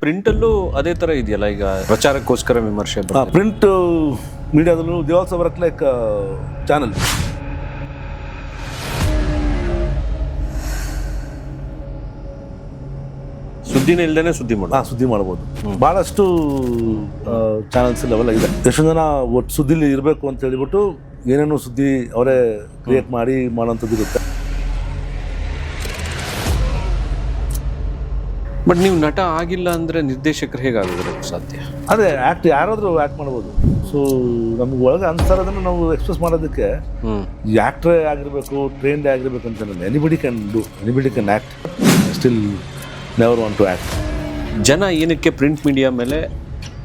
ಪ್ರಿಂಟಲ್ಲೂ ಅದೇ ಥರ ಇದೆಯಲ್ಲ, ಈಗ ಪ್ರಚಾರಕ್ಕೋಸ್ಕರ ವಿಮರ್ಶೆ ಪ್ರಿಂಟ್ ಮೀಡಿಯಾದಲ್ಲೂ they also work like channel. ಸುದ್ದಿನೇ ಇಲ್ದೇನೆ ಸುದ್ದಿ ಮಾಡ್ಬೋದು. ಭಾಳಷ್ಟು ಚಾನಲ್ಸ್ ಲೆವೆಲ್ ಇದೆ. ಎಷ್ಟು ಜನ ಒಟ್ಟು ಸುದ್ದಿಲಿ ಇರಬೇಕು ಅಂತ ಹೇಳಿಬಿಟ್ಟು ಏನೇನೋ ಸುದ್ದಿ ಅವರೇ ಕ್ರಿಯೇಟ್ ಮಾಡಿ ಮಾಡೋಂಥದ್ದು ಇರುತ್ತೆ. ಬಟ್ ನೀವು ನಟ ಆಗಿಲ್ಲ ಅಂದರೆ ನಿರ್ದೇಶಕರು ಹೇಗಾಗೋದಕ್ಕೆ ಸಾಧ್ಯ? ಅದೇ ಯಾರಾದರೂ ಆ್ಯಕ್ಟ್ ಮಾಡ್ಬೋದು. ಸೊ ನಮ್ಗೆ ಒಳಗೆ ಅನ್ಸ್ತಾರೋದನ್ನು ನಾವು ಎಕ್ಸ್ಪ್ರೆಸ್ ಮಾಡೋದಕ್ಕೆ ಆ್ಯಕ್ಟ್ರೇ ಆಗಿರಬೇಕು, ಟ್ರೈನ್ಡೇ ಆಗಿರಬೇಕು ಅಂತ anybody can do, anybody can act, still never want to act. ಜನ ಏನಕ್ಕೆ ಪ್ರಿಂಟ್ ಮೀಡಿಯಾ ಮೇಲೆ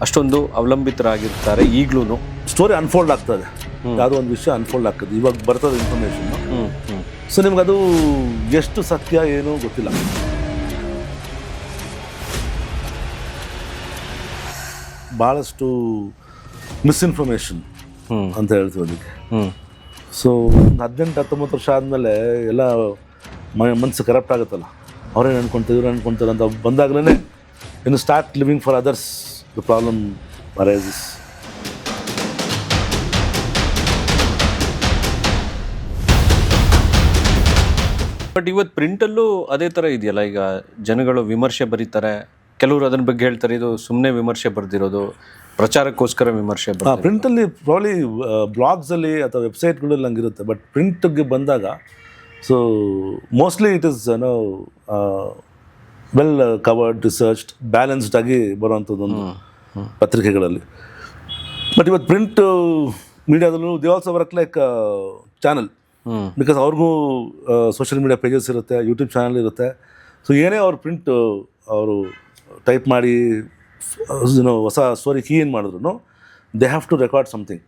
ಅಷ್ಟೊಂದು ಅವಲಂಬಿತರಾಗಿರ್ತಾರೆ? ಈಗಲೂ ಸ್ಟೋರಿ ಅನ್ಫೋಲ್ಡ್ ಆಗ್ತದೆ, ಯಾವುದೋ ಒಂದು ವಿಷಯ ಅನ್ಫೋಲ್ಡ್ ಆಗ್ತದೆ, ಇವಾಗ ಬರ್ತದೆ ಇನ್ಫಾರ್ಮೇಷನ್ನು. ಸೊ ನಿಮ್ಗೆ ಅದು ಎಷ್ಟು ಸತ್ಯ ಏನೂ ಗೊತ್ತಿಲ್ಲ. ಭಾಳಷ್ಟು ಮಿಸ್ಇನ್ಫಾರ್ಮೇಷನ್ ಅಂತ ಹೇಳ್ತೀವಿ ಅದಕ್ಕೆ. ಸೊ 18-19 ವರ್ಷ ಆದಮೇಲೆ ಎಲ್ಲ ಮನಸ್ಸು ಕರಪ್ಟ್ ಆಗುತ್ತಲ್ಲ, ಅವರೇನು ಅನ್ಕೊಳ್ತಾರೆ ಇವ್ರು ಅನ್ಕೊಳ್ತಾರೆ ಅಂತ ಬಂದಾಗಲೇ ಇನ್ನು start living for others, the problem arises. But ಇವತ್ತು ಪ್ರಿಂಟಲ್ಲೂ ಅದೇ ಥರ ಇದೆಯಲ್ಲ, ಈಗ ಜನಗಳು ವಿಮರ್ಶೆ ಬರೀತಾರೆ, ಕೆಲವರು ಅದನ್ನ ಬಗ್ಗೆ ಹೇಳ್ತಾರೆ ಇದು ಸುಮ್ಮನೆ ವಿಮರ್ಶೆ ಬರ್ದಿರೋದು, ಪ್ರಚಾರಕ್ಕೋಸ್ಕರ ವಿಮರ್ಶೆ. ಪ್ರಿಂಟಲ್ಲಿ ಪ್ರಾಬ್ಲಿ ಬ್ಲಾಗ್ಸಲ್ಲಿ ಅಥವಾ ವೆಬ್ಸೈಟ್ಗಳಲ್ಲಿ ಹಂಗಿರುತ್ತೆ. ಬಟ್ ಪ್ರಿಂಟ್ಗೆ ಬಂದಾಗ so mostly it is well covered, researched, balanced ಆಗಿ ಬರುವಂಥದ್ದೊಂದು ಪತ್ರಿಕೆಗಳಲ್ಲಿ. ಬಟ್ ಇವತ್ತು ಪ್ರಿಂಟ್ ಮೀಡಿಯಾದಲ್ಲೂ they also work like channel. Because ಅವ್ರಿಗೂ ಸೋಷಿಯಲ್ ಮೀಡಿಯಾ ಪೇಜಸ್ ಇರುತ್ತೆ, ಯೂಟ್ಯೂಬ್ ಚಾನಲ್ ಇರುತ್ತೆ. ಸೊ ಏನೇ ಅವ್ರು ಪ್ರಿಂಟ್ ಅವರು ಟೈಪ್ ಮಾಡಿ ಹೊಸ ಸ್ಟೋರಿ ಕೀ ಏನು ಮಾಡಿದ್ರು they have to record something.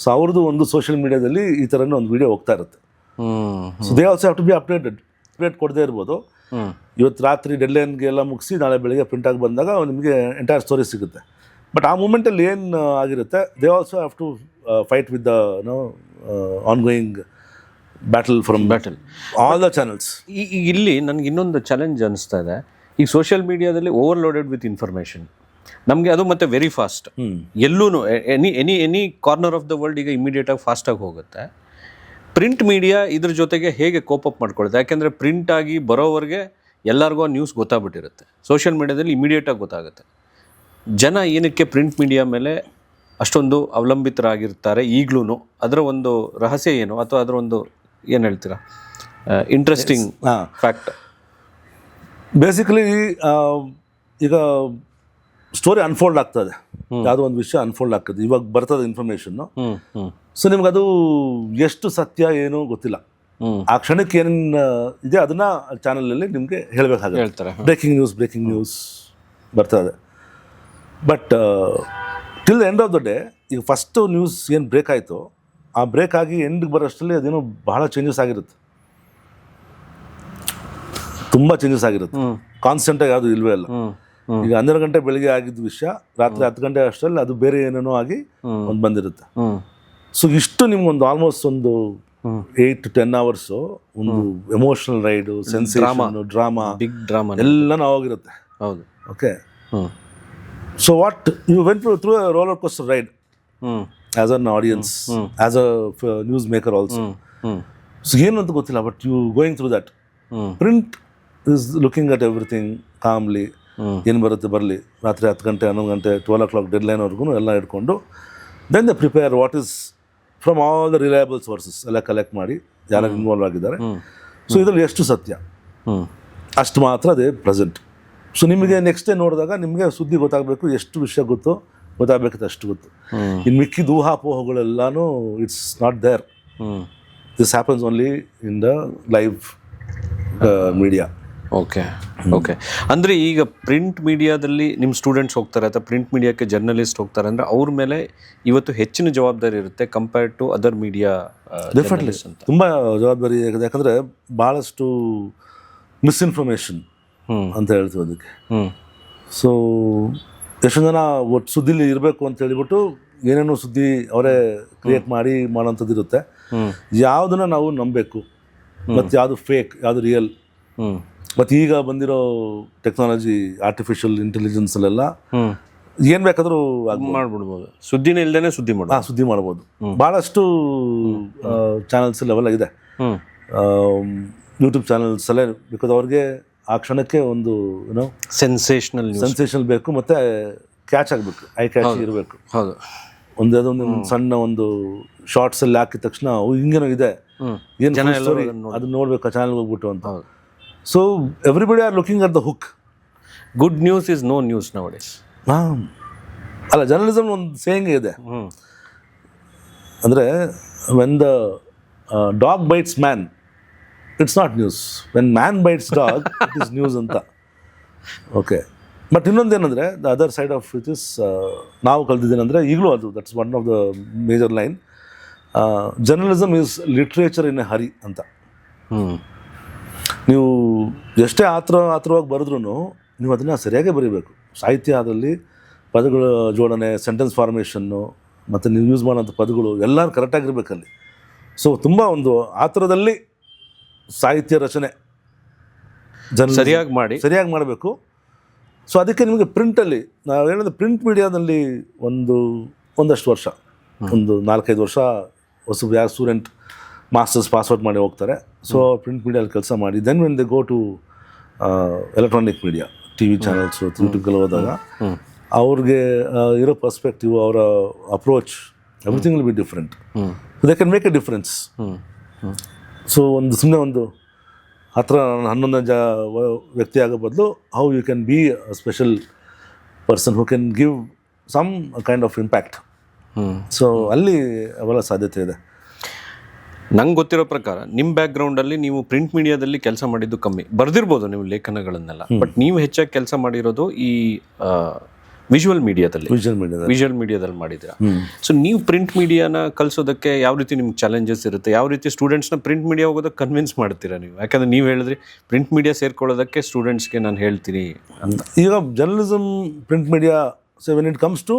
So ಅವ್ರದ್ದು ಒಂದು ಸೋಷಿಯಲ್ ಮೀಡಿಯಾದಲ್ಲಿ ಈ ಥರನೇ ಒಂದು ವಿಡಿಯೋ ಹೋಗ್ತಾ ಇರುತ್ತೆ. So they also have to be update ಕೊಡದೇ ಇರ್ಬೋದು. ಇವತ್ತು ರಾತ್ರಿ ಡೆಡ್ಲೈನ್ಗೆ ಎಲ್ಲ ಮುಗಿಸಿ ನಾಳೆ ಬೆಳಗ್ಗೆ ಪ್ರಿಂಟಾಗಿ ಬಂದಾಗ ನಿಮಗೆ ಎಂಟೈರ್ ಸ್ಟೋರಿ ಸಿಗುತ್ತೆ. ಬಟ್ ಆ ಮೂಮೆಂಟಲ್ಲಿ ಏನು ಆಗಿರುತ್ತೆ, they also have to fight with the ongoing battle all the channels. ಈಗ ಇಲ್ಲಿ ನನಗೆ ಇನ್ನೊಂದು ಚಾಲೆಂಜ್ ಅನಿಸ್ತಾ ಇದೆ. ಈಗ ಸೋಷಿಯಲ್ ಮೀಡಿಯಾದಲ್ಲಿ ಓವರ್ಲೋಡೆಡ್ ವಿತ್ ಇನ್ಫಾರ್ಮೇಷನ್ ನಮಗೆ, ಅದು ಮತ್ತೆ ವೆರಿ ಫಾಸ್ಟ್. ಎಲ್ಲೂ any corner of the world ಈಗ ಇಮಿಡಿಯೇಟಾಗಿ ಫಾಸ್ಟಾಗಿ ಹೋಗುತ್ತೆ. ಪ್ರಿಂಟ್ ಮೀಡಿಯಾ ಇದ್ರ ಜೊತೆಗೆ ಹೇಗೆ ಕೋಪ್ ಅಪ್ ಮಾಡ್ಕೊಳುತ್ತೆ? ಯಾಕೆಂದರೆ ಪ್ರಿಂಟ್ ಆಗಿ ಬರೋವರೆಗೆ ಎಲ್ಲರಿಗೂ ನ್ಯೂಸ್ ಗೊತ್ತಾಗ್ಬಿಟ್ಟಿರುತ್ತೆ. ಸೋಷಿಯಲ್ ಮೀಡಿಯಾದಲ್ಲಿ ಇಮಿಡಿಯೇಟಾಗಿ ಗೊತ್ತಾಗುತ್ತೆ. ಜನ ಏನಕ್ಕೆ ಪ್ರಿಂಟ್ ಮೀಡಿಯಾ ಮೇಲೆ ಅಷ್ಟೊಂದು ಅವಲಂಬಿತರಾಗಿರ್ತಾರೆ ಈಗಲೂ? ಅದರ ಒಂದು ರಹಸ್ಯ ಏನು, ಅಥವಾ ಅದರ ಒಂದು ಏನು ಹೇಳ್ತೀರಾ ಇಂಟ್ರೆಸ್ಟಿಂಗ್ ಫ್ಯಾಕ್ಟ್? ಬೇಸಿಕಲಿ ಈಗ ಸ್ಟೋರಿ ಅನ್ಫೋಲ್ಡ್ ಆಗ್ತದೆ, ಯಾವುದೋ ಒಂದು ವಿಷಯ ಅನ್ಫೋಲ್ಡ್ ಆಗ್ತದೆ, ಇವಾಗ ಬರ್ತದೆ ಇನ್ಫಾರ್ಮೇಷನ್ನು. ಸೊ ನಿಮ್ಗೆ ಅದು ಎಷ್ಟು ಸತ್ಯ ಏನೂ ಗೊತ್ತಿಲ್ಲ. ಆ ಕ್ಷಣಕ್ಕೆ ಏನೇನು ಇದೆ ಅದನ್ನ ಚಾನಲಲ್ಲಿ ನಿಮಗೆ ಹೇಳಬೇಕಾಗುತ್ತೆ. ಬ್ರೇಕಿಂಗ್ ನ್ಯೂಸ್ ಬರ್ತದೆ. But till the end of the day, ಈಗ ಫಸ್ಟು ನ್ಯೂಸ್ ಏನು ಬ್ರೇಕ್ ಆಯಿತು, ಆ ಬ್ರೇಕ್ ಆಗಿ ಎಂಡಿಗೆ ಬರೋಷ್ಟರಲ್ಲಿ ಅದೇನೋ ಬಹಳ ಚೇಂಜಸ್ ಆಗಿರುತ್ತೆ, ತುಂಬ ಚೇಂಜಸ್ ಆಗಿರುತ್ತೆ. ಕಾನ್ಸ್ಟೆಂಟಾಗಿ ಯಾವುದು ಇಲ್ವೇ ಇಲ್ಲ. ಈಗ 12 ಗಂಟೆ ಬೆಳಿಗ್ಗೆ ಆಗಿದ್ದ ವಿಷಯ ರಾತ್ರಿ 10 ಗಂಟೆ ಅಷ್ಟರಲ್ಲಿ ಅದು ಬೇರೆ ಏನೇನೋ ಆಗಿ ಒಂದು ಬಂದಿರುತ್ತೆ. ಸೊ ಇಷ್ಟು ನಿಮ್ಗೊಂದು ಆಲ್ಮೋಸ್ಟ್ ಒಂದು 8 to 10 hours ಒಂದು emotional ride, sensation, drama, big drama ಎಲ್ಲನೂ ಆಗಿರುತ್ತೆ. ಹೌದು. Okay, so what you went through a roller coaster ride as an audience, as a news maker also. So ಏನು ಅಂತ ಗೊತ್ತಿಲ್ಲ, but you going through that. Print is looking at everything calmly, ಏನು ಬರುತ್ತೆ ಬರಲಿ, ರಾತ್ರಿ 10 ಗಂಟೆ 11 ಗಂಟೆ 12 o'clock ಡೆಡ್ಲೈನ್ವರೆಗೂ ಎಲ್ಲ ಇಟ್ಕೊಂಡು then the prepare what is from all the reliable sources ಎಲ್ಲ ಕಲೆಕ್ಟ್ ಮಾಡಿ ಯಾರು ಇನ್ವಾಲ್ವ್ ಆಗಿದ್ದಾರೆ. ಸೊ ಇದರಲ್ಲಿ ಎಷ್ಟು ಸತ್ಯ ಅಷ್ಟು ಮಾತ್ರ ಅದೇ ಪ್ರೆಸೆಂಟ್. ಸೊ ನಿಮಗೆ ನೆಕ್ಸ್ಟ್ ಡೇ ನೋಡಿದಾಗ ನಿಮಗೆ ಸುದ್ದಿ ಗೊತ್ತಾಗಬೇಕು, ಎಷ್ಟು ವಿಷಯ ಗೊತ್ತಾಗಬೇಕಿತ್ತು ಅಷ್ಟು ಗೊತ್ತು. ಇನ್ನು ಮಿಕ್ಕಿದ ಊಹಾಪೋಹಗಳೆಲ್ಲನೂ it's not there. This happens only in the live media. Okay. ಅಂದರೆ ಈಗ ಪ್ರಿಂಟ್ ಮೀಡಿಯಾದಲ್ಲಿ ನಿಮ್ಮ ಸ್ಟೂಡೆಂಟ್ಸ್ ಹೋಗ್ತಾರೆ ಅಥವಾ ಪ್ರಿಂಟ್ ಮೀಡಿಯಾಕ್ಕೆ ಜರ್ನಲಿಸ್ಟ್ ಹೋಗ್ತಾರೆ ಅಂದರೆ ಅವ್ರ ಮೇಲೆ ಇವತ್ತು ಹೆಚ್ಚಿನ ಜವಾಬ್ದಾರಿ ಇರುತ್ತೆ compared to other media. Definitely ತುಂಬ ಜವಾಬ್ದಾರಿ ಆಗಿದೆ. ಯಾಕಂದರೆ ಭಾಳಷ್ಟು ಮಿಸ್ಇನ್ಫಾರ್ಮೇಷನ್ ಅಂತ ಹೇಳ್ತೀವಿ ಅದಕ್ಕೆ. ಸೊ ಎಷ್ಟು ಜನ ಒಟ್ಟು ಸುದ್ದಿಲಿ ಇರಬೇಕು ಅಂತ ಹೇಳಿಬಿಟ್ಟು ಏನೇನೋ ಸುದ್ದಿ ಅವರೇ ಕ್ರಿಯೇಟ್ ಮಾಡಿ ಮಾಡೋಂಥದ್ದು ಇರುತ್ತೆ. ಯಾವುದನ್ನ ನಾವು ನಂಬಬೇಕು ಮತ್ತು ಯಾವುದು ಫೇಕ್, ಯಾವುದು ರಿಯಲ್ ಮತ್ತು ಈಗ ಬಂದಿರೋ ಟೆಕ್ನಾಲಜಿ ಆರ್ಟಿಫಿಷಿಯಲ್ ಇಂಟೆಲಿಜೆನ್ಸಲ್ಲೆಲ್ಲ ಏನು ಬೇಕಾದರೂ ಮಾಡ್ಬಿಡ್ಬೋದು, ಸುದ್ದಿನೇ ಇಲ್ದೇನೆ ಸುದ್ದಿ ಮಾಡೋದು. ಸುದ್ದಿ ಮಾಡ್ಬೋದು. ಭಾಳಷ್ಟು ಚಾನಲ್ಸ್ ಅವೆಲ್ಲ ಇದೆ, ಯೂಟ್ಯೂಬ್ ಚಾನಲ್ಸ್ ಅಲ್ಲೇ. ಬಿಕಾಸ್ ಅವ್ರಿಗೆ ಆ ಕ್ಷಣಕ್ಕೆ ಒಂದು ಏನೋ ಸೆನ್ಸೇಷನಲ್ ಬೇಕು, ಮತ್ತು ಕ್ಯಾಚ್ ಆಗಬೇಕು, ಐ ಕ್ಯಾಚ್ ಇರಬೇಕು. ಹೌದು, ಯಾವುದೊಂದು ಸಣ್ಣ ಒಂದು ಶಾರ್ಟ್ಸಲ್ಲಿ ಹಾಕಿದ ತಕ್ಷಣ ಹಿಂಗೇನೋ ಇದೆ, ಏನು ಸ್ಟೋರಿ ಅದು ನೋಡ್ಬೇಕು ಆ ಚಾನಲ್ಗೆ ಹೋಗ್ಬಿಟ್ಟು ಅಂತ. So everybody are looking at the hook. Good news is no news nowadays. ಅಲ್ಲ, ಜರ್ನಲಿಸಮ್ ಒಂದು ಸೇಯಿಂಗ್ ಇದೆ, ಅಂದರೆ when the dog bites man it's not news, when man bites dog it is news ಅಂತ. Okay, but ಇನ್ನೊಂದೇನೆಂದರೆ the other side of it is ನಾವು ಕಲ್ತಿದ್ದೇನೆಂದರೆ ಈಗಲೂ ಅದು that's one of the major line, journalism is literature in a hurry ಅಂತ. ನೀವು ಎಷ್ಟೇ ಆತರವಾಗಿ ಬರೆದ್ರೂ ನೀವು ಅದನ್ನು ಸರಿಯಾಗೇ ಬರೀಬೇಕು. ಸಾಹಿತ್ಯ ಅದರಲ್ಲಿ ಪದಗಳ ಜೋಡಣೆ, ಸೆಂಟೆನ್ಸ್ ಫಾರ್ಮೇಷನ್ನು, ಮತ್ತು ನೀವು ಯೂಸ್ ಮಾಡೋಂಥ ಪದಗಳು ಎಲ್ಲರೂ ಕರೆಕ್ಟಾಗಿರ್ಬೇಕಲ್ಲಿ. ಸೊ ತುಂಬ ಒಂದು ಆ ಥರದಲ್ಲಿ ಸಾಹಿತ್ಯ ರಚನೆ ಸರಿಯಾಗಿ ಮಾಡಬೇಕು. ಸೊ ಅದಕ್ಕೆ ನಿಮಗೆ ಪ್ರಿಂಟಲ್ಲಿ ನಾವು ಹೇಳಿದ್ರೆ ಪ್ರಿಂಟ್ ಮೀಡಿಯಾದಲ್ಲಿ ಒಂದಷ್ಟು ವರ್ಷ, ಒಂದು 4-5 ವರ್ಷ ಯಾರು ಸ್ಟೂಡೆಂಟ್ ಮಾಸ್ಟರ್ಸ್ ಪಾಸ್ಔಟ್ ಮಾಡಿ ಹೋಗ್ತಾರೆ. ಸೊ ಪ್ರಿಂಟ್ ಮೀಡಿಯಲ್ಲಿ ಕೆಲಸ ಮಾಡಿ then when they go to electronic media, T V channels, ಯೂಟ್ಯೂಬ್ಗೆಲ್ಲ ಹೋದಾಗ ಅವ್ರಿಗೆ ಇರೋ ಪರ್ಸ್ಪೆಕ್ಟಿವ್, ಅವರ approach, everything will be different. They can make a difference. So ಸುಮ್ಮನೆ ಒಂದು 10-11 ವ್ಯಕ್ತಿ ಆಗೋ ಬದಲು how you can be a special person who can give some kind of impact. So ಅಲ್ಲಿ ಅವೆಲ್ಲ ಸಾಧ್ಯತೆ ಇದೆ. ನಂಗೆ ಗೊತ್ತಿರೋ ಪ್ರಕಾರ ನಿಮ್ಮ ಬ್ಯಾಕ್ಗ್ರೌಂಡಲ್ಲಿ ನೀವು ಪ್ರಿಂಟ್ ಮೀಡಿಯಾದಲ್ಲಿ ಕೆಲಸ ಮಾಡಿದ್ದು ಕಮ್ಮಿ, ಬರೆದಿರ್ಬೋದು ನೀವು ಲೇಖನಗಳನ್ನೆಲ್ಲ, ಬಟ್ ನೀವು ಹೆಚ್ಚಾಗಿ ಕೆಲಸ ಮಾಡಿರೋದು ಈ ವಿಜುವಲ್ ಮೀಡಿಯಾದಲ್ಲಿ ಮಾಡಿದ್ದೀರಾ. ಸೊ ನೀವು ಪ್ರಿಂಟ್ ಮೀಡಿಯಾನ ಕಲಿಸೋದಕ್ಕೆ ಯಾವ ರೀತಿ ನಿಮ್ಗೆ ಚಾಲೆಂಜಸ್ ಇರುತ್ತೆ, ಯಾವ ರೀತಿ ಸ್ಟೂಡೆಂಟ್ಸ್ನ ಪ್ರಿಂಟ್ ಮೀಡಿಯಾ ಹೋಗೋದಕ್ಕೆ ಕನ್ವಿನ್ಸ್ ಮಾಡ್ತೀರಾ ನೀವು? ಯಾಕಂದರೆ ನೀವು ಹೇಳಿದ್ರಿ ಪ್ರಿಂಟ್ ಮೀಡಿಯಾ ಸೇರ್ಕೊಳ್ಳೋದಕ್ಕೆ ಸ್ಟೂಡೆಂಟ್ಸ್ಗೆ ನಾನು ಹೇಳ್ತೀನಿ ಅಂತ. ಈಗ journalism, print media, so when it comes to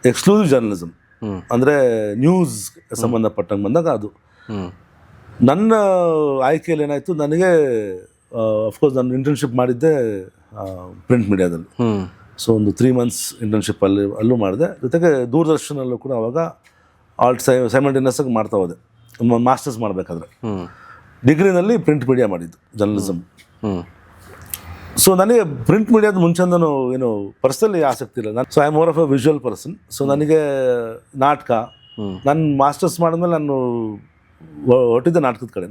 exclusive journalism ಅಂದರೆ ನ್ಯೂಸ್ ಸಂಬಂಧಪಟ್ಟಂಗೆ ಬಂದಾಗ ಅದು ನನ್ನ ಆಯ್ಕೆಯಲ್ಲಿ ಏನಾಯಿತು, ನನಗೆ ಅಫ್ಕೋರ್ಸ್ ನಾನು ಇಂಟರ್ನ್ಶಿಪ್ ಮಾಡಿದ್ದೆ ಪ್ರಿಂಟ್ ಮೀಡಿಯಾದಲ್ಲಿ. ಸೊ ಒಂದು 3 months ಇಂಟರ್ನ್ಶಿಪ್ ಅಲ್ಲೂ ಮಾಡಿದೆ. ಜೊತೆಗೆ ದೂರದರ್ಶನಲ್ಲೂ ಕೂಡ ಅವಾಗ ಸೈಮಲ್ಟೇನಿಯಸ್ ಆಗಿ ಮಾಡ್ತಾ ಹೋದೆ, ಮಾಸ್ಟರ್ಸ್ ಮಾಡಬೇಕಾದ್ರೆ. ಡಿಗ್ರಿನಲ್ಲಿ ಪ್ರಿಂಟ್ ಮೀಡಿಯಾ ಮಾಡಿದ್ದು ಜರ್ನಲಿಸಮ್. ಸೊ ನನಗೆ ಪ್ರಿಂಟ್ ಮೀಡಿಯಾದ ಮುಂಚೆಂದೂ ಏನು ಪರ್ಸನಲಿ ಆಸಕ್ತಿ ಇಲ್ಲ. ನಾನು I am more of a visual person. So ನನಗೆ ನಾಟಕ, ನಾನು ಮಾಸ್ಟರ್ಸ್ ಮಾಡಿದ್ಮೇಲೆ ನಾನು ಹೊಟ್ಟಿದ್ದೆ ನಾಟಕದ ಕಡೆ,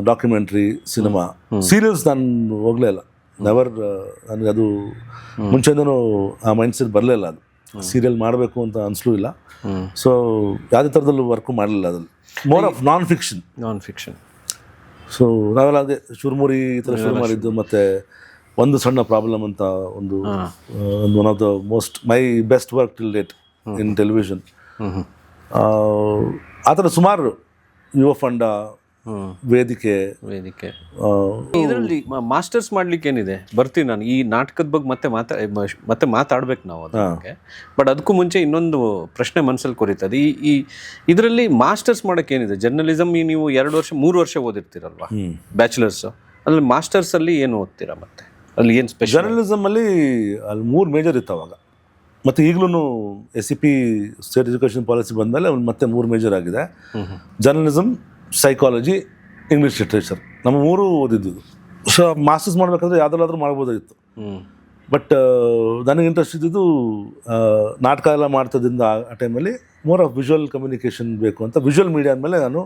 ಡಾಕ್ಯುಮೆಂಟ್ರಿ, ಸಿನಿಮಾ, ಸೀರಿಯಲ್ಸ್ ನಾನು ಹೋಗಲೇ ಇಲ್ಲ, ನೆವರ್. ನನಗೆ ಅದು ಮುಂಚೆಂದೂ ಆ ಮೈಂಡ್ಸೆಟ್ ಬರಲಿಲ್ಲ, ಅದು ಸೀರಿಯಲ್ ಮಾಡಬೇಕು ಅಂತ ಅನಿಸ್ಲೂ ಇಲ್ಲ. ಸೊ ಯಾವುದೇ ಥರದಲ್ಲೂ ವರ್ಕು ಮಾಡಲಿಲ್ಲ ಅದ್ರಲ್ಲಿ, more of non fiction. So ನಾವೆಲ್ಲ ಅದೇ ಶುರುಮುರಿ ಈ ಥರ ಶುರು ಮಾಡಿದ್ದು. ಮತ್ತು ಒಂದು ಸಣ್ಣ ಪ್ರಾಬ್ಲಮ್ ಅಂತ ಒಂದು one of the my best work till date in television. ಆ ಥರ ಸುಮಾರು ಯುವ ಫಂಡ, ವೇದಿಕೆ. ಇದರಲ್ಲಿ ಮಾಸ್ಟರ್ಸ್ ಮಾಡ್ಲಿಕ್ಕೆ ಏನಿದೆ, ಬರ್ತೀನಿ ನಾನು ಈ ನಾಟಕದ ಬಗ್ಗೆ ಮತ್ತೆ ಮಾತಾಡ್ಬೇಕು ನಾವು ಅದಕ್ಕೆ. ಬಟ್ ಅದಕ್ಕೂ ಮುಂಚೆ ಇನ್ನೊಂದು ಪ್ರಶ್ನೆ ಮನಸ್ಸಲ್ಲಿ ಕೊರಿತದೆ. ಈ ಇದರಲ್ಲಿ ಮಾಸ್ಟರ್ಸ್ ಮಾಡೋಕ್ಕೆ ಏನಿದೆ? ಜರ್ನಲಿಸಮ್ ನೀವು 2-3 ವರ್ಷ ಓದಿರ್ತೀರಲ್ವಾ ಬ್ಯಾಚುಲರ್ಸ್, ಅಲ್ಲಿ ಮಾಸ್ಟರ್ಸ್ ಅಲ್ಲಿ ಏನು ಓದ್ತೀರಾ? ಮತ್ತೆ ಅಲ್ಲಿ ಏನು ಸ್ಪೆಷಲ್? ಜರ್ನಲಿಸಮಲ್ಲಿ ಅಲ್ಲಿ 3 ಮೇಜರ್ ಇತ್ತು ಅವಾಗ. ಮತ್ತು ಈಗಲೂ SEP ಸ್ಟೇಟ್ ಎಜುಕೇಷನ್ ಪಾಲಿಸಿ ಬಂದಮೇಲೆ ಮತ್ತೆ 3 ಮೇಜರ್ ಆಗಿದೆ. ಜರ್ನಲಿಸಮ್, ಸೈಕಾಲಜಿ, ಇಂಗ್ಲೀಷ್ ಲಿಟ್ರೇಚರ್, ನಮ್ಮ 3 ಓದಿದ್ದು. ಸೊ ಮಾಸ್ಟರ್ಸ್ ಮಾಡಬೇಕಾದ್ರೆ ಯಾವುದಾದ್ರೂ ಮಾಡ್ಬೋದಾಗಿತ್ತು. ಬಟ್ ನನಗೆ ಇಂಟ್ರೆಸ್ಟ್ ಇದ್ದಿದ್ದು ನಾಟಕ ಎಲ್ಲ ಮಾಡ್ತಿದ್ದರಿಂದ ಆ ಟೈಮಲ್ಲಿ ಮೋರ್ ಆಫ್ ವಿಜುವಲ್ ಕಮ್ಯುನಿಕೇಷನ್ ಬೇಕು ಅಂತ ವಿಜುವಲ್ ಮೀಡಿಯಾ ಅಂದಮೇಲೆ ನಾನು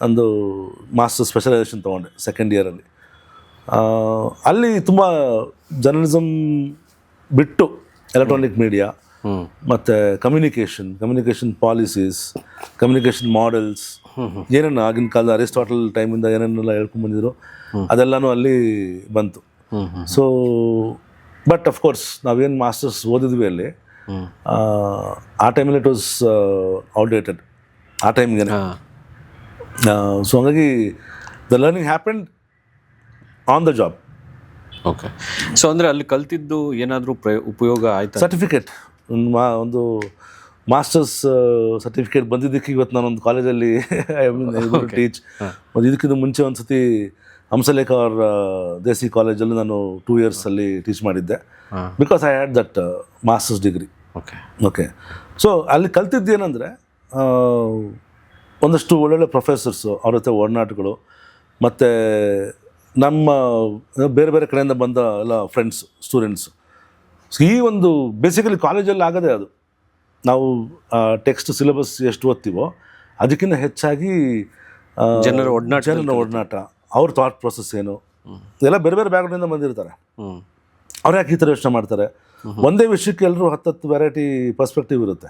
ಒಂದು ಮಾಸ್ಟರ್ ಸ್ಪೆಷಲೈಸೇಷನ್ ತೊಗೊಂಡೆ 2nd ಇಯರಲ್ಲಿ. ಅಲ್ಲಿ ತುಂಬ ಜರ್ನಲಿಸಮ್ ಬಿಟ್ಟು ಎಲೆಕ್ಟ್ರಾನಿಕ್ ಮೀಡಿಯಾ ಮತ್ತು ಕಮ್ಯುನಿಕೇಷನ್ ಪಾಲಿಸೀಸ್, ಕಮ್ಯುನಿಕೇಷನ್ ಮಾಡೆಲ್ಸ್, ಏನೇನು ಆಗಿನ ಕಾಲದ ಅರಿಸ್ಟಾಟಲ್ ಟೈಮಿಂದ ಏನೇನೆಲ್ಲ ಹೇಳ್ಕೊಂಡ್ಬಂದಿದ್ರು ಅದೆಲ್ಲನೂ ಅಲ್ಲಿ ಬಂತು. ಸೊ ಬಟ್ ಅಫ್ಕೋರ್ಸ್ ನಾವೇನು ಮಾಸ್ಟರ್ಸ್ ಓದಿದ್ವಿ ಅಲ್ಲಿ ಆ ಟೈಮಲ್ಲಿ ಇಟ್ ವಾಸ್ ಔಟ್ಡೇಟೆಡ್ ಆ ಟೈಮ್ಗೆ. ಸೊ ಹಂಗಾಗಿ the learning happened on the job. Okay. So ಅಂದರೆ ಅಲ್ಲಿ ಕಲ್ತಿದ್ದು ಏನಾದರೂ ಉಪಯೋಗ ಆಯ್ತು? ಸರ್ಟಿಫಿಕೇಟ್, ಒಂದು ಮಾಸ್ಟರ್ಸ್ ಸರ್ಟಿಫಿಕೇಟ್ ಬಂದಿದ್ದಕ್ಕೆ ಇವತ್ತು ನಾನೊಂದು ಕಾಲೇಜಲ್ಲಿ ಟೀಚ್. ಮತ್ತು ಇದಕ್ಕಿಂತ ಮುಂಚೆ ಒಂದು ಸತಿ ಹಂಸಲೇಖ ಅವರ ದೇಸಿ ಕಾಲೇಜಲ್ಲಿ ನಾನು 2 ಇಯರ್ಸಲ್ಲಿ ಟೀಚ್ ಮಾಡಿದ್ದೆ, because I had that masters degree. Okay, so ಅಲ್ಲಿ ಕಲ್ತಿದ್ದೇನೆಂದರೆ ಒಂದಷ್ಟು ಒಳ್ಳೊಳ್ಳೆ ಪ್ರೊಫೆಸರ್ಸು, ಅವ್ರ ಜೊತೆ ಒಡನಾಟಗಳು, ಮತ್ತು ನಮ್ಮ ಬೇರೆ ಬೇರೆ ಕಡೆಯಿಂದ ಬಂದ ಎಲ್ಲ ಫ್ರೆಂಡ್ಸು, ಸ್ಟೂಡೆಂಟ್ಸು. ಈ ಒಂದು ಬೇಸಿಕಲಿ ಕಾಲೇಜಲ್ಲಿ ಆಗದೆ ಅದು. ನಾವು ಟೆಕ್ಸ್ಟ್ ಸಿಲೆಬಸ್ ಎಷ್ಟು ಓದ್ತೀವೋ ಅದಕ್ಕಿಂತ ಹೆಚ್ಚಾಗಿ ಜನರ ಒಡನಾಟ, ಅವ್ರ ಥಾಟ್ ಪ್ರೊಸೆಸ್ ಏನು, ಎಲ್ಲ ಬೇರೆ ಬೇರೆ ಬ್ಯಾಕ್ಗ್ರೌಂಡಿಂದ ಬಂದಿರ್ತಾರೆ. ಅವ್ರು ಯಾಕೆ ಈ ಥರ ಯೋಚನೆ ಮಾಡ್ತಾರೆ, ಒಂದೇ ವಿಷಯಕ್ಕೆ ಎಲ್ಲರೂ 10 ವೆರೈಟಿ ಪರ್ಸ್ಪೆಕ್ಟಿವ್ ಇರುತ್ತೆ.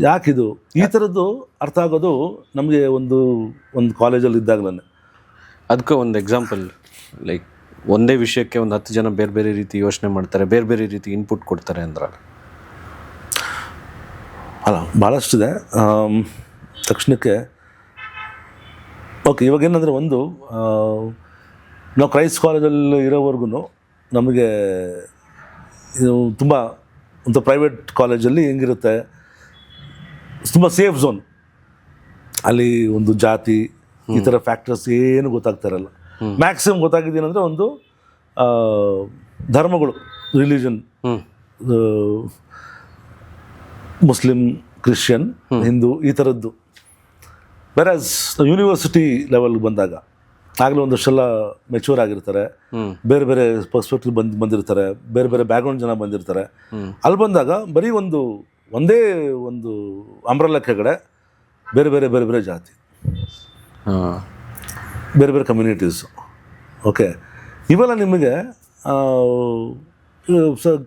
ಯಾಕಿದು ಈ ಥರದ್ದು ಅರ್ಥ ಆಗೋದು ನಮಗೆ ಒಂದು ಕಾಲೇಜಲ್ಲಿ ಇದ್ದಾಗಲೇ. ಅದಕ್ಕೆ ಒಂದು ಎಕ್ಸಾಂಪಲ್, ಲೈಕ್ ಒಂದೇ ವಿಷಯಕ್ಕೆ ಒಂದು 10 ಜನ ಬೇರೆ ಬೇರೆ ರೀತಿ ಯೋಚನೆ ಮಾಡ್ತಾರೆ, ಬೇರೆ ಬೇರೆ ರೀತಿ ಇನ್ಪುಟ್ ಕೊಡ್ತಾರೆ ಅಂದ್ರೆ ಅಲ್ಲ, ಭಾಳಷ್ಟಿದೆ. ತಕ್ಷಣಕ್ಕೆ ಓಕೆ, ಇವಾಗೇನಂದರೆ ನಾವು ಕ್ರೈಸ್ಟ್ ಕಾಲೇಜಲ್ಲಿ ಇರೋವರೆಗೂ ನಮಗೆ ಇದು ತುಂಬ ಒಂದು ಪ್ರೈವೇಟ್ ಕಾಲೇಜಲ್ಲಿ ಹೆಂಗಿರುತ್ತೆ, ತುಂಬ ಸೇಫ್ ಝೋನ್. ಅಲ್ಲಿ ಒಂದು ಜಾತಿ ಈ ಥರ ಫ್ಯಾಕ್ಟರ್ಸ್ ಏನು ಗೊತ್ತಾಗ್ತಾರಲ್ಲ. ಮ್ಯಾಕ್ಸಿಮಮ್ ಗೊತ್ತಾಗಿದ್ದೇನೆಂದರೆ ಒಂದು ಧರ್ಮಗಳು, ರಿಲಿಜನ್, ಮುಸ್ಲಿಂ, ಕ್ರಿಶ್ಚಿಯನ್, ಹಿಂದೂ, ಈ ಥರದ್ದು. ವೆರಾಸ್ ಯೂನಿವರ್ಸಿಟಿ ಲೆವೆಲ್ಗೆ ಬಂದಾಗ ಆಗಲೇ ಒಂದಷ್ಟೆಲ್ಲ ಮೆಚೂರ್ ಆಗಿರ್ತಾರೆ, ಬೇರೆ ಬೇರೆ ಪರ್ಸ್ಪೆಕ್ಟಿವ್ ಬಂದಿರ್ತಾರೆ, ಬೇರೆ ಬೇರೆ ಬ್ಯಾಕ್ಗ್ರೌಂಡ್ ಜನ ಬಂದಿರ್ತಾರೆ. ಅಲ್ಲಿ ಬಂದಾಗ ಬರೀ ಒಂದೇ ಒಂದು ಅಂಬ್ರೆಲಾ ಕೆಳಗಡೆ ಬೇರೆ ಬೇರೆ ಬೇರೆ ಬೇರೆ ಜಾತಿ, ಬೇರೆ ಬೇರೆ ಕಮ್ಯುನಿಟೀಸು. ಓಕೆ, ಇವೆಲ್ಲ ನಿಮಗೆ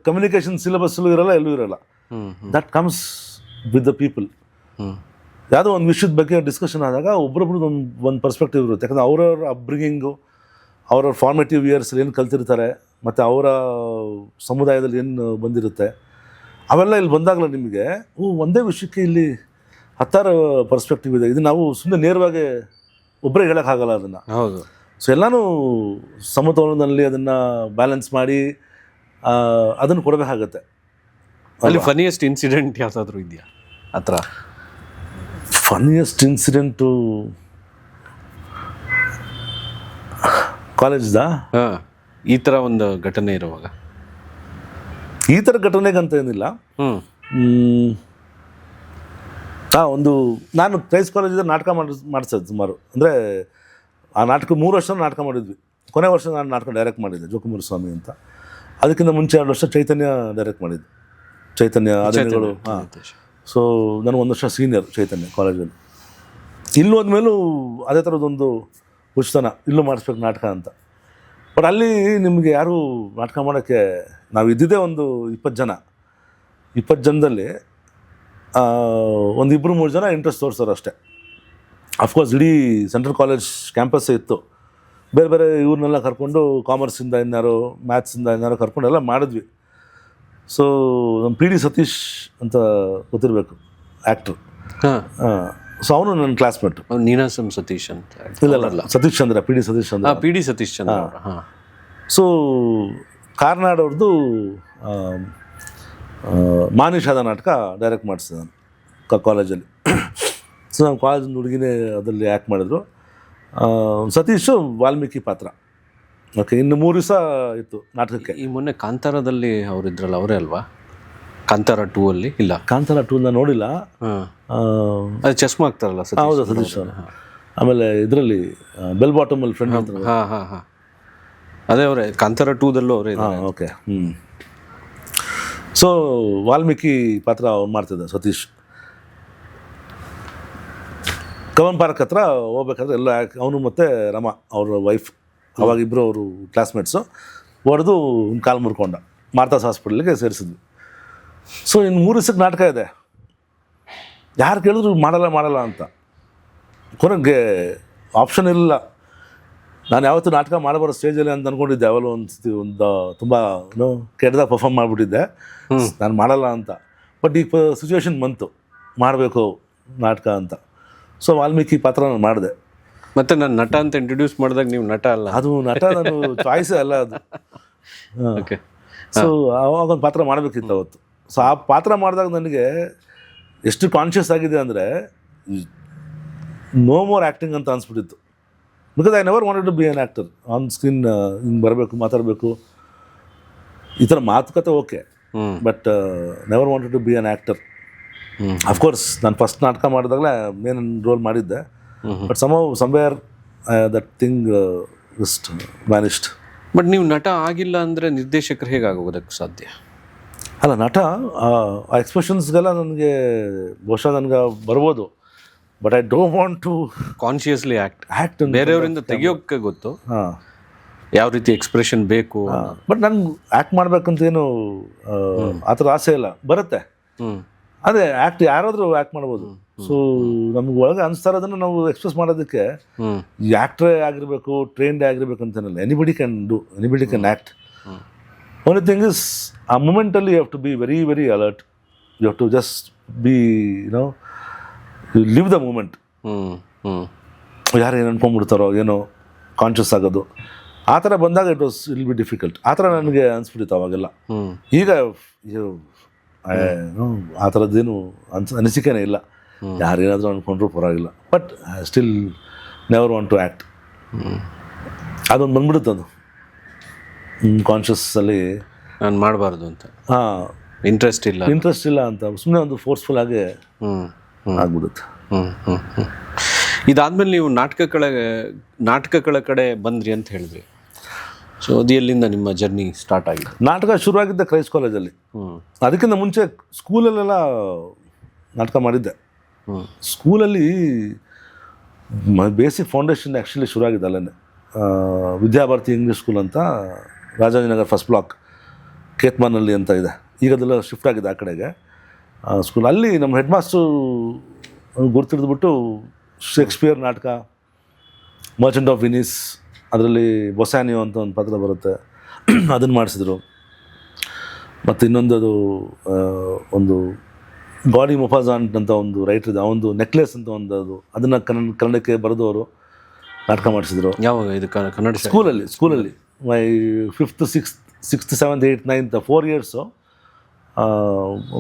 ಕಮ್ಯುನಿಕೇಷನ್ ಸಿಲೆಬಸ್ಸಲ್ಲೂ ಇರಲ್ಲ, ಎಲ್ಲೂ ಇರಲ್ಲ. That comes with the people. ಯಾವುದೋ ಒಂದು ವಿಷಯದ ಬಗ್ಗೆ ಡಿಸ್ಕಷನ್ ಆದಾಗ ಒಬ್ಬರೊಬ್ರದ್ದು ಒಂದು ಪರ್ಸ್ಪೆಕ್ಟಿವ್ ಇರುತ್ತೆ. ಯಾಕಂದರೆ ಅವ್ರವ್ರ ಅಪ್ಬ್ರಿಂಗಿಂಗು, ಅವ್ರವ್ರ ಫಾರ್ಮೇಟಿವ್ ಇಯರ್ಸಲ್ಲಿ ಏನು ಕಲ್ತಿರ್ತಾರೆ, ಮತ್ತು ಅವರ ಸಮುದಾಯದಲ್ಲಿ ಏನು ಬಂದಿರುತ್ತೆ, ಅವೆಲ್ಲ ಇಲ್ಲಿ ಬಂದಾಗಲೇ ನಿಮಗೆ ಒಂದೇ ವಿಷಯಕ್ಕೆ ಇಲ್ಲಿ 10 ಪರ್ಸ್ಪೆಕ್ಟಿವ್ ಇದೆ. ಇದು ನಾವು ಸುಮ್ಮನೆ ನೇರವಾಗಿ ಒಬ್ಬರೇ ಹೇಳೋಕ್ಕಾಗಲ್ಲ ಅದನ್ನು. ಹೌದು. ಸೊ ಎಲ್ಲನೂ ಸಮತೋಲನದಲ್ಲಿ ಅದನ್ನು ಬ್ಯಾಲೆನ್ಸ್ ಮಾಡಿ ಅದನ್ನು ಕೊಡಬೇಕಾಗತ್ತೆ. ಅಲ್ಲಿ ಫನಿಯೆಸ್ಟ್ ಇನ್ಸಿಡೆಂಟ್ ಯಾವುದಾದ್ರೂ ಇದೆಯಾ ಆ ಥರ? ಫನ್ನಿಯೆಸ್ಟ್ ಇನ್ಸಿಡೆಂಟು ಕಾಲೇಜ್ದಾ? ಈ ಥರ ಒಂದು ಘಟನೆ ಇರುವಾಗ? ಈ ಥರ ಘಟನೆಗಂತ ಏನಿಲ್ಲ. ನಾನು ಕ್ರೈಸ್ಟ್ ಕಾಲೇಜಿಂದ ನಾಟಕ ಮಾಡಿಸೋದು ಸುಮಾರು. ಅಂದರೆ ಆ ನಾಟಕ 3 ವರ್ಷ ನಾಟಕ ಮಾಡಿದ್ವಿ. ಕೊನೆ ವರ್ಷ ನಾನು ನಾಟಕ ಡೈರೆಕ್ಟ್ ಮಾಡಿದ್ದೆ, ಜೋಕುಮಾರ ಸ್ವಾಮಿ ಅಂತ. ಅದಕ್ಕಿಂತ ಮುಂಚೆ 2 ವರ್ಷ ಚೈತನ್ಯ ಡೈರೆಕ್ಟ್ ಮಾಡಿದ್ದೆ, ಚೈತನ್ಯ ಆದಿಗಳು. ಹಾಂ, ಸೊ ನಾನು 1 ವರ್ಷ ಸೀನಿಯರ್ ಚೈತನ್ಯ ಕಾಲೇಜಲ್ಲಿ. ಇಲ್ಲೂ ಹೋದ್ಮೇಲೂ ಅದೇ ಥರದ್ದೊಂದು ಹುಚ್ಚತನ, ಇಲ್ಲೂ ಮಾಡಿಸ್ಬೇಕು ನಾಟಕ ಅಂತ. ಬಟ್ ಅಲ್ಲಿ ನಿಮಗೆ ಯಾರು ನಾಟಕ ಮಾಡೋಕ್ಕೆ, ನಾವು ಇದ್ದಿದ್ದೇ ಒಂದು 20 ಜನ. 20 ಜನದಲ್ಲಿ ಒಂದು 2-3 ಜನ ಇಂಟ್ರೆಸ್ಟ್ ತೋರಿಸೋರು ಅಷ್ಟೇ. ಅಫ್ಕೋರ್ಸ್ ಇಡೀ ಸೆಂಟ್ರಲ್ ಕಾಲೇಜ್ ಕ್ಯಾಂಪಸ್ಸೇ ಇತ್ತು. ಬೇರೆ ಬೇರೆ ಇವ್ರನ್ನೆಲ್ಲ ಕರ್ಕೊಂಡು, ಕಾಮರ್ಸಿಂದ ಇನ್ನಾರು, ಮ್ಯಾಥ್ಸಿಂದ ಇನ್ನಾರು ಕರ್ಕೊಂಡೆಲ್ಲ ಮಾಡಿದ್ವಿ. ಸೊ ನಮ್ಮ PD ಸತೀಶ್ ಅಂತ ಗೊತ್ತಿರಬೇಕು, ಆ್ಯಕ್ಟ್ರು. ಸೊ ಅವನು ನನ್ನ ಕ್ಲಾಸ್ಮೇಟ್. ನೀನಾಸಂ ಸತೀಶ್ ಅಂತ? ಇಲ್ಲ, Satish Chandra, PD Satish Chandra. PD Satish Chandra. So Karnad ಅವ್ರದ್ದು ಮಾನಿಷಾದ ನಾಟಕ ಡೈರೆಕ್ಟ್ ಮಾಡಿಸಿದೆ ನಾನು ಕಾಲೇಜಲ್ಲಿ. ಸೊ ನಮ್ಮ ಕಾಲೇಜಿನ ಹುಡುಗಿನೇ ಅದರಲ್ಲಿ ಆ್ಯಕ್ಟ್ ಮಾಡಿದ್ರು. ಸತೀಶು ವಾಲ್ಮೀಕಿ ಪಾತ್ರ. ಓಕೆ, ಇನ್ನು 3 ದಿವಸ ಇತ್ತು ನಾಟಕಕ್ಕೆ. ಈ ಮೊನ್ನೆ ಕಾಂತಾರದಲ್ಲಿ ಅವರಿದ್ರಲ್ಲ, ಅವರೇ ಅಲ್ವಾ? ಕಾಂತಾರ 2 ಅಲ್ಲಿ? ಇಲ್ಲ, ಕಾಂತಾರ 2 ನೋಡಿಲ್ಲ. ಅದು ಚಸ್ಮಾ ಆಗ್ತಾರಲ್ಲ? ಹೌದಾ, ಸತೀಶ್ ಅವರು. ಆಮೇಲೆ ಇದರಲ್ಲಿ ಬೆಲ್ ಬಾಟಮಲ್ಲಿ ಫ್ರೆಂಡ್ ಅಂತ. ಹಾಂ, ಅದೇ ಅವರೇ. ಕಾಂತಾರ 2ದಲ್ಲೂ ಅವರೇ. ಓಕೆ. ಸೊ ವಾಲ್ಮೀಕಿ ಪಾತ್ರ ಅವ್ರು ಮಾಡ್ತಿದ್ದ ಸತೀಶ್. ಕವನ್ ಪಾರ್ಕ್ ಹತ್ರ ಹೋಗ್ಬೇಕಾದ್ರೆ ಎಲ್ಲ ಅವನು ಮತ್ತು ರಮಾ ಅವ್ರ ವೈಫ್, ಅವಾಗಿಬ್ಬರು ಅವರು ಕ್ಲಾಸ್ಮೇಟ್ಸು, ಹೊಡೆದು ಒಂದು ಕಾಲು ಮುರ್ಕೊಂಡ. ಮಾರ್ತಾಸ್ ಹಾಸ್ಪಿಟ್ಲಿಗೆ ಸೇರಿಸಿದ್ವಿ. ಸೊ ಇನ್ನು 3 ದಿವಸಕ್ಕೆ ನಾಟಕ ಇದೆ. ಯಾರು ಕೇಳಿದ್ರು ಮಾಡಲ್ಲ ಅಂತ. ಕೊನೆಗೆ ಆಪ್ಷನ್ ಇಲ್ಲ. ನಾನು ಯಾವತ್ತೂ ನಾಟಕ ಮಾಡಬಾರೋ ಸ್ಟೇಜಲ್ಲಿ ಅಂತ ಅಂದ್ಕೊಂಡಿದ್ದೆ. ಅವೆಲ್ಲ ಒಂದು ತುಂಬ ಕೆಟ್ಟದಾಗ ಪರ್ಫಾರ್ಮ್ ಮಾಡಿಬಿಟ್ಟಿದ್ದೆ, ನಾನು ಮಾಡಲ್ಲ ಅಂತ. ಬಟ್ ಈಗ ಸಿಚುವೇಶನ್ ಬಂತು, ಮಾಡಬೇಕು ನಾಟಕ ಅಂತ. ಸೊ ವಾಲ್ಮೀಕಿ ಪಾತ್ರ ನಾನು ಮಾಡಿದೆ. ಮತ್ತೆ ನಾನು ನಟ ಅಂತ ಇಂಟ್ರೊಡ್ಯೂಸ್ ಮಾಡಿದಾಗ ನೀವು ನಟ ಅಲ್ಲ? ಅದು ನಟ, ನಾನು ಚಾಯ್ಸೇ ಅಲ್ಲ ಅದು. ಸೊ ಅವಾಗ ಒಂದು ಪಾತ್ರ ಮಾಡಬೇಕಿತ್ತು ಅವತ್ತು. ಸೊ ಆ ಪಾತ್ರ ಮಾಡಿದಾಗ ನನಗೆ ಎಷ್ಟು ಕಾನ್ಷಿಯಸ್ ಆಗಿದೆ ಅಂದರೆ ನೋ ಮೋರ್ ಆ್ಯಕ್ಟಿಂಗ್ ಅಂತ ಅನಿಸ್ಬಿಟ್ಟಿತ್ತು. Because I never wanted to be an actor. On screen ಹಿಂಗೆ ಬರಬೇಕು, ಮಾತಾಡಬೇಕು, ಈ ಥರ ಮಾತುಕತೆ okay, but never wanted to be an actor. Of course ನಾನು ಫಸ್ಟ್ ನಾಟಕ ಮಾಡಿದಾಗಲೇ ಮೇನ್ ರೋಲ್ ಮಾಡಿದ್ದೆ, but somewhere that thing just vanished. But ನೀವು ನಟ ಆಗಿಲ್ಲ ಅಂದರೆ ನಿರ್ದೇಶಕರು ಹೇಗಾಗೋದಕ್ಕೆ ಸಾಧ್ಯ? ಅಲ್ಲ, ನಟ ಆ ಎಕ್ಸ್ಪ್ರೆಷನ್ಸ್ಗೆಲ್ಲ ನನಗೆ ಬಹುಶಃ ನನಗೆ ಬರ್ಬೋದು, but I don't want to consciously act ಬೇರೆಯವರಿಂದ ತೆಗಿಯೋಕ್ಕೆ ಗೊತ್ತು ಯಾವ ರೀತಿ ಎಕ್ಸ್ಪ್ರೆಷನ್ ಬೇಕು. ಬಟ್ ನನ್ಗೆ ಆ್ಯಕ್ಟ್ ಮಾಡ್ಬೇಕಂತೇನು ಆ ಥರ ಆಸೆ ಇಲ್ಲ, ಬರುತ್ತೆ. ಅದೇ ಆ್ಯಕ್ಟ್ ಯಾರಾದರೂ ಆ್ಯಕ್ಟ್ ಮಾಡ್ಬೋದು. ಸೊ ನಮ್ಗೆ ಒಳಗೆ ಅನಿಸ್ತಾ ಇರೋದನ್ನು ನಾವು ಎಕ್ಸ್ಪ್ರೆಸ್ ಮಾಡೋದಕ್ಕೆ ಆ್ಯಕ್ಟ್ರೇ ಆಗಿರಬೇಕು, ಟ್ರೈನ್ಡೇ ಆಗಿರ್ಬೇಕು ಅಂತೇನಲ್ಲ. Anybody can do, anybody can act. Only thing is ಆ ಮೂಮೆಂಟಲ್ಲಿ you have to be very very alert. You have to just be live the moment. ಯಾರು ಏನು ಅನ್ಕೊಂಡ್ಬಿಡ್ತಾರೋ ಏನೋ ಕಾನ್ಷಿಯಸ್ ಆಗೋದು ಆ ಥರ ಬಂದಾಗ ಇಟ್ ಬಿ ಡಿಫಿಕಲ್ಟ್. ಆ ಥರ ನನಗೆ ಅನಿಸ್ಬಿಟ್ಟಿತ್ತು ಅವಾಗೆಲ್ಲ. ಈಗ ಆ ಥರದ್ದೇನು ಅನಿಸಿಕೆನೇ ಇಲ್ಲ. ಯಾರೇನಾದರೂ ಅಂದ್ಕೊಂಡ್ರೂ ಪರವಾಗಿಲ್ಲ, but still never want to act. ಅದೊಂದು ಬಂದ್ಬಿಡುತ್ತೆ, ಅದು ಕಾನ್ಷಿಯಸ್ಸಲ್ಲಿ ನಾನು ಮಾಡಬಾರ್ದು ಅಂತ. ಇಂಟ್ರೆಸ್ಟ್ ಇಲ್ಲ ಅಂತ ಸುಮ್ಮನೆ ಒಂದು ಫೋರ್ಸ್ಫುಲ್ ಆಗಿ ಆಗ್ಬಿಡುತ್ತೆ. ಇದಾದ್ಮೇಲೆ ನೀವು ನಾಟಕಗಳ ಕಡೆ ಬಂದ್ರಿ ಅಂತ ಹೇಳಿದ್ರಿ. ಸೊ ಅದು ಎಲ್ಲಿಂದ ನಿಮ್ಮ ಜರ್ನಿ ಸ್ಟಾರ್ಟ್ ಆಗಿದೆ? ನಾಟಕ ಶುರುವಾಗಿದ್ದೆ ಕ್ರೈಸ್ಟ್ ಕಾಲೇಜಲ್ಲಿ. ಅದಕ್ಕಿಂತ ಮುಂಚೆ ಸ್ಕೂಲಲ್ಲೆಲ್ಲ ನಾಟಕ ಮಾಡಿದ್ದೆ. ಸ್ಕೂಲಲ್ಲಿ ಬೇಸಿಕ್ ಫೌಂಡೇಶನ್ ಆ್ಯಕ್ಚುಲಿ ಶುರುವಾಗಿದೆ ಅಲ್ಲೇ. ವಿದ್ಯಾಭಾರತಿ ಇಂಗ್ಲೀಷ್ ಸ್ಕೂಲ್ ಅಂತ ರಾಜಾಜಿನಗರ್ ಫಸ್ಟ್ ಬ್ಲಾಕ್ ಕೇತ್ಮಾನಲ್ಲಿ ಅಂತ ಇದೆ. ಈಗ ಅದೆಲ್ಲ ಶಿಫ್ಟ್ ಆಗಿದೆ ಆ ಕಡೆಗೆ ಸ್ಕೂಲ್. ಅಲ್ಲಿ ನಮ್ಮ ಹೆಡ್ ಮಾಸ್ಟ್ರು ಗುರ್ತಿಡಿದ್ಬಿಟ್ಟು ಶೇಕ್ಸ್ಪಿಯರ್ ನಾಟಕ, ಮರ್ಚೆಂಟ್ ಆಫ್ ವಿನೀಸ್, ಅದರಲ್ಲಿ ಬೊಸ್ಯಾನಿಯೋ ಅಂತ ಒಂದು ಪಾತ್ರ ಬರುತ್ತೆ, ಅದನ್ನು ಮಾಡಿಸಿದ್ರು. ಮತ್ತು ಇನ್ನೊಂದು ಒಂದು ಗಾಡಿ ಮೊಫಾಜಾನ್ ಅಂತ ಒಂದು ರೈಟರ್ ಇದೆ, ಅವನದು ನೆಕ್ಲೆಸ್ ಅಂತ ಒಂದು ಅದನ್ನು ಕನ್ನಡಕ್ಕೆ ಬರೆದವರು ನಾಟಕ ಮಾಡಿಸಿದ್ರು. ಯಾವಾಗ ಇದು ಕನ್ನಡ? ಸ್ಕೂಲಲ್ಲಿ ಮೈ 5th, 6th, 7th, 8th, 9th 4 years.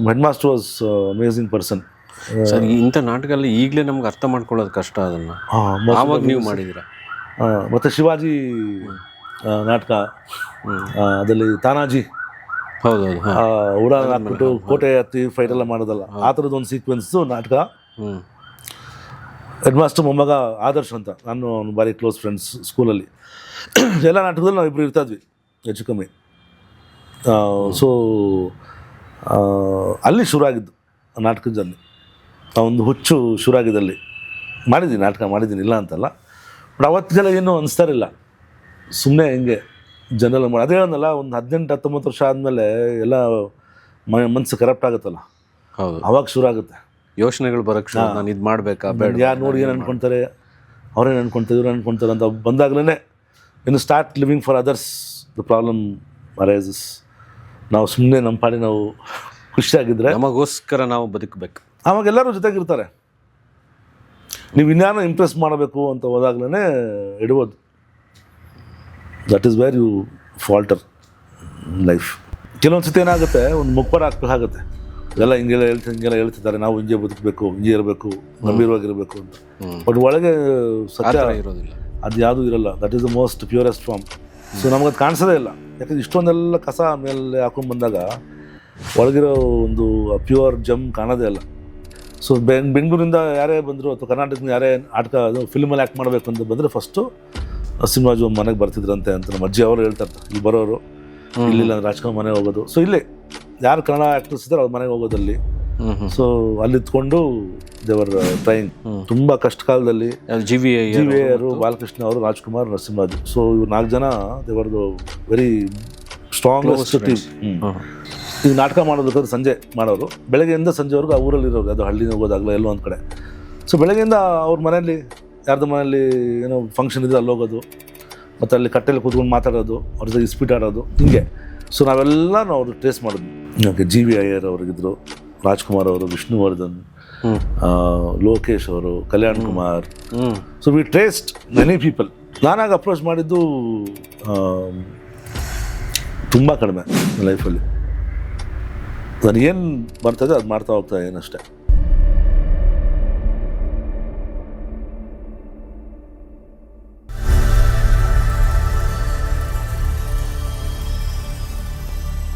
Head master was amazing person. Sir, ಇಂಥ ನಾಟಕದಲ್ಲಿ ಈಗಲೇ ನಮ್ಗೆ ಅರ್ಥ ಮಾಡ್ಕೊಳ್ಳೋದು ಕಷ್ಟ. ಅದನ್ನು ಆವಾಗ ನೀವು ಮಾಡಿದ್ದೀರಾ? ಮತ್ತು ಶಿವಾಜಿ ನಾಟಕ, ಅದರಲ್ಲಿ ತಾನಾಜಿ ಹೌದೌದು ಉಡಾನ್ ಹಾಕ್ಬಿಟ್ಟು ಕೋಟೆ ಹತ್ತಿ ಫೈಟ್ ಎಲ್ಲ ಮಾಡೋದಲ್ಲ, ಆ ಥರದ್ದು ಒಂದು ಸೀಕ್ವೆನ್ಸು ನಾಟಕ. ಹೆಡ್ ಮಾಸ್ಟರ್ ಮೊಮ್ಮಗ ಆದರ್ಶ್ ಅಂತ, ನಾನು ಅವ್ನು ಭಾರಿ ಕ್ಲೋಸ್ ಫ್ರೆಂಡ್ಸ್ ಸ್ಕೂಲಲ್ಲಿ. ಎಲ್ಲ ನಾಟಕದಲ್ಲಿ ನಾವು ಇಬ್ಬರು ಇರ್ತಾಯಿದ್ವಿ ಹೆಚ್ಚು ಕಮ್ಮಿ. ಸೊ ಅಲ್ಲಿ ಶುರುವಾಗಿದ್ದು ನಾಟಕದ ಜರ್ನಿ. ಒಂದು ಹುಚ್ಚು ಶುರುವಾಗಿದ್ದಲ್ಲಿ ನಾಟಕ ಮಾಡಿದ್ದೀನಿ, ಇಲ್ಲ ಅಂತಲ್ಲ. ಬಟ್ ಅವತ್ತಿಗೆಲ್ಲ ಏನೂ ಅನಿಸ್ತಾ ಇರಲಿಲ್ಲ, ಸುಮ್ಮನೆ ಹಿಂಗೆ ಜನರಲ್ ಮಾಡಿ. ಅದೇ ಹೇಳೋದಲ್ಲ, ಒಂದು 18-19 ವರ್ಷ ಆದಮೇಲೆ ಎಲ್ಲ ಮನಸ್ಸು ಕರಪ್ಟ್ ಆಗುತ್ತಲ್ಲ, ಹೌದು, ಅವಾಗ ಶುರು ಆಗುತ್ತೆ ಯೋಚನೆಗಳು ಬರೋಕ್ಕೆ. ನಾನು ಇದು ಮಾಡಬೇಕಾ ಬೇಡ, ಯಾರು ನೋಡಿ ಏನು ಅಂದ್ಕೊಳ್ತಾರೆ, ಅವ್ರೇನು ಅಂದ್ಕೊಳ್ತಾರೆ, ಇವ್ರು ಅಂದ್ಕೊಳ್ತಾರೆ ಅಂತ ಬಂದಾಗಲೇ ಇನ್ನು start living for others, the problem arises. ನಾವು ಸುಮ್ಮನೆ ನಮ್ಮ ಪಾಡಿ ನಾವು ಖುಷಿಯಾಗಿದ್ದರೆ, ನಮಗೋಸ್ಕರ ನಾವು ಬದುಕಬೇಕು, ಆವಾಗ ಎಲ್ಲರೂ ಜೊತೆಗಿರ್ತಾರೆ. ನೀವು ಇನ್ಯಾರೋ ಇಂಪ್ರೆಸ್ ಮಾಡಬೇಕು ಅಂತ ಹೋದಾಗ್ಲೇ ಇಡ್ಬೋದು. That is where you falter life. ಕೆಲವೊಂದು ಸತಿ ಏನಾಗುತ್ತೆ, ಒಂದು ಮುಖಪಡ ಹಾಕ್ಬೇಕಾಗುತ್ತೆ. ಎಲ್ಲ ಹಿಂಗೆಲ್ಲ ಹೇಳ್ತಿದ್ದಾರೆ, ನಾವು ಹಿಂಗೆ ಬದುಕಬೇಕು, ಹಿಂಗೆ ಇರಬೇಕು, ಗಂಭೀರವಾಗಿರಬೇಕು ಅಂತ. ಬಟ್ ಒಳಗೆ ಸತ್ಯ ಇರೋದಿಲ್ಲ, ಅದು ಯಾವುದೂ ಇರಲ್ಲ. That is the most purest form. So ನಮಗದು ಕಾಣಿಸೋದೇ ಇಲ್ಲ, ಯಾಕಂದ್ರೆ ಇಷ್ಟೊಂದೆಲ್ಲ ಕಸ ಮೇಲೆ ಹಾಕೊಂಡು ಬಂದಾಗ ಒಳಗಿರೋ ಒಂದು ಪ್ಯೂರ್ ಜಮ್ ಕಾಣೋದೇ ಇಲ್ಲ. ಸೊ ಬೆಂಗಳೂರಿಂದ ಯಾರೇ ಬಂದರು ಅಥವಾ ಕರ್ನಾಟಕದಿಂದ ಯಾರೇ ಫಿಲ್ಮಲ್ಲಿ ಆ್ಯಕ್ಟ್ ಮಾಡಬೇಕು ಅಂತ ಬಂದರೆ ಫಸ್ಟು ನರಸಿಂಹರಾಜು ಮನೆಗೆ ಬರ್ತಿದ್ರಂತೆ ಅಂತ ನಮ್ಮ ಅಜ್ಜಿ ಅವರು ಹೇಳ್ತಾ ಇರ್ತಾರೆ. ಇಲ್ಲಿ ಬರೋರು ಇಲ್ಲಿಲ್ಲ ರಾಜ್ಕುಮಾರ್ ಮನೆಗೆ ಹೋಗೋದು. ಸೊ ಇಲ್ಲೇ ಯಾರು ಕನ್ನಡ ಆ್ಯಕ್ಟರ್ಸ್ ಇದ್ದಾರೆ ಅವ್ರ ಮನೆಗೆ ಹೋಗೋದಲ್ಲಿ. ಸೊ ಅಲ್ಲಿ ಇತ್ಕೊಂಡು ದೇವರ್ ಟ್ರೈನ್ ತುಂಬ ಕಷ್ಟ ಕಾಲದಲ್ಲಿ ಜಿ.ವಿ. ಅವರು, ಬಾಲಕೃಷ್ಣ ಅವರು, ರಾಜ್ಕುಮಾರ್, ನರಸಿಂಹರಾಜು. ಸೊ ಇವ್ರು 4 ಜನ ದೇವರ್ದು ವೆರಿ ಸ್ಟ್ರಾಂಗೆಸ್ಟ್ ಟೀಮ್. ಈಗ ನಾಟಕ ಮಾಡೋದಕ್ಕಾದ್ರೆ ಸಂಜೆ ಮಾಡೋರು, ಬೆಳಗ್ಗೆಯಿಂದ ಸಂಜೆವರೆಗೂ ಆ ಊರಲ್ಲಿ ಇರೋರು, ಅದು ಹಳ್ಳಿ ಹೋಗೋದಾಗಲ್ಲ ಎಲ್ಲೋ ಒಂದು ಕಡೆ. ಸೊ ಬೆಳಗ್ಗೆಯಿಂದ ಅವ್ರ ಮನೆಯಲ್ಲಿ ಯಾರ್ದು ಮನೆಯಲ್ಲಿ ಏನೋ ಫಂಕ್ಷನ್ ಇದ್ರೆ ಅಲ್ಲಿ ಹೋಗೋದು, ಮತ್ತು ಅಲ್ಲಿ ಕಟ್ಟೆಯಲ್ಲಿ ಕೂತ್ಕೊಂಡು ಮಾತಾಡೋದು, ಅವ್ರ ಜೊತೆ ಇಸ್ಪೀಟ್ ಆಡೋದು, ಹಿಂಗೆ. ಸೊ ನಾವೆಲ್ಲ ಅವ್ರು ಟ್ರೇಸ್ ಮಾಡಿದ್ವಿ. ಓಕೆ, ಜಿ.ವಿ. ಅಯ್ಯರ್ ಅವರಿಗಿದ್ರು, ರಾಜ್ಕುಮಾರ್ ಅವರು, ವಿಷ್ಣುವರ್ಧನ್, ಲೋಕೇಶ್ ಅವರು, Kalyan Kumar. So we traced many people. ನಾನಾಗ ಅಪ್ರೋಚ್ ಮಾಡಿದ್ದು ತುಂಬ ಕಡಿಮೆ ಲೈಫಲ್ಲಿ. ನಾನು ಏನು ಬರ್ತದೆ ಅದು ಮಾಡ್ತಾ ಹೋಗ್ತಾ ಏನಷ್ಟೇ.